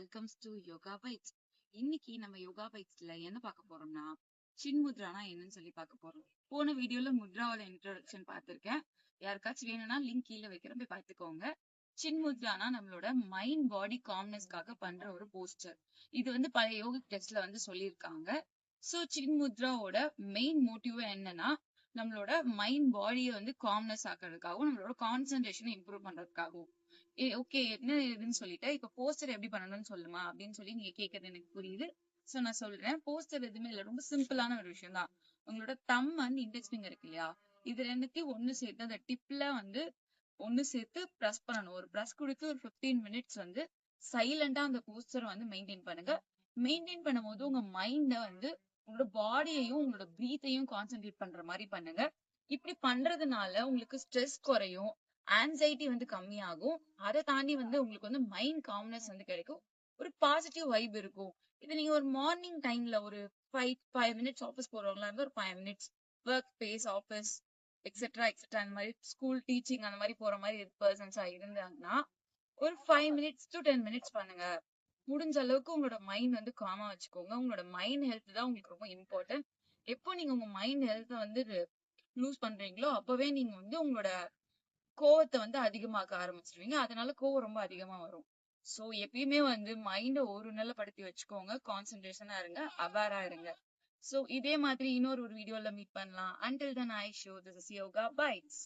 Welcomes to yoga bytes. இன்னைக்கு நம்ம யோகா பைட்ஸ்ல என்ன பார்க்க போறோம்னா, சின் முத்ரானா என்னன்னு சொல்லி பார்க்க போறோம். போன வீடியோல முத்ராவோட இன்ட்ரோடக்ஷன் பார்த்திருக்கேன். யாருக்காச்சும் வேணும்னா லிங்க் கீழே வைக்கிறேன், போய் பார்த்துக்கோங்க. சின் முத்ரானா நம்மளோட மைண்ட் பாடி காம்னஸ்க்காக பண்ற ஒரு போஸ்டர். இது பழைய யோகிக் டெஸ்ட்ல சொல்லியிருக்காங்க. சோ சின் முத்ராவோட மெயின் மோட்டிவ் என்னன்னா, நம்மளோட மைண்ட் பாடியை காம்னஸ் ஆக்குறதுக்காகவும் நம்மளோட கான்சென்ட்ரேஷனை இம்ப்ரூவ் பண்றதுக்காகவும். ஓகே, என்ன இதுன்னு சொல்லிட்டு இப்ப போஸ்டர் எப்படி பண்ணணும்னு சொல்லுமா அப்படின்னு சொல்லி நீங்க கேக்குறது எனக்கு புரியுது. சோ நான் சொல்றேன். போஸ்டர் எதுவுமே இல்ல, ரொம்ப சிம்பிளான ஒரு விஷயம் தான். உங்களோட தம் இண்டெக்ஸ் ஃபிங்கர் இருக்கு இல்லையா, இது ரெண்டுத்தையும் ஒண்ணு சேர்த்து அந்த டிப்ல ஒண்ணு சேர்த்து பிரஸ் பண்ணணும். ஒரு பிரஸ் கொடுத்து ஒரு 15 மினிட்ஸ் சைலண்டா அந்த போஸ்டர் மெயின்டைன் பண்ணுங்க. மெயின்டைன் பண்ணும்போது உங்க மைண்ட உங்களோட பாடியையும் உங்களோட பிரீத்தையும் கான்சென்ட்ரேட் பண்ற மாதிரி பண்ணுங்க. இப்படி பண்றதுனால உங்களுக்கு ஸ்ட்ரெஸ் குறையும், ஆன்சைட்டி கம்மியாகும். அதை தாண்டி உங்களுக்கு மைண்ட் காம்னஸ் கிடைக்கும். ஒரு பாசிட்டிவ் வைப் இருக்கும். இது நீங்க ஒரு மார்னிங் டைம்ல ஒரு 5 மினிட்ஸ் ஆஃபீஸ் போறவங்களா இருந்தா ஒரு 5 minutes work place office etcetera etcetera அந்த மாதிரி ஸ்கூல் டீச்சிங் அந்த மாதிரி போற மாதிரி பர்சன்ஸா இருந்தாங்கன்னா ஒரு 5 மினிட்ஸ் டு 10 மினிட்ஸ் பண்ணுங்க. முடிஞ்ச அளவுக்கு உங்களோட மைண்ட் காமா வச்சுக்கோங்க. உங்களோட மைண்ட் ஹெல்த் தான் உங்களுக்கு ரொம்ப இம்பார்ட்டன்ட். எப்போ நீங்க உங்க மைண்ட் ஹெல்த் லூஸ் பண்றீங்களோ அப்பவே நீங்க உங்களோட கோவத்தை அதிகமாக்க ஆரம்பிச்சிருவீங்க. அதனால கோவம் ரொம்ப அதிகமா வரும். சோ எப்பயுமே மைண்ட ஒரு நிலைப்படுத்தி வச்சுக்கோங்க. கான்சென்ட்ரேஷனா இருங்க, அவேரா இருங்க. சோ இதே மாதிரி இன்னொரு வீடியோல மீட் பண்ணலாம். Until then I show this is Yoga Bites.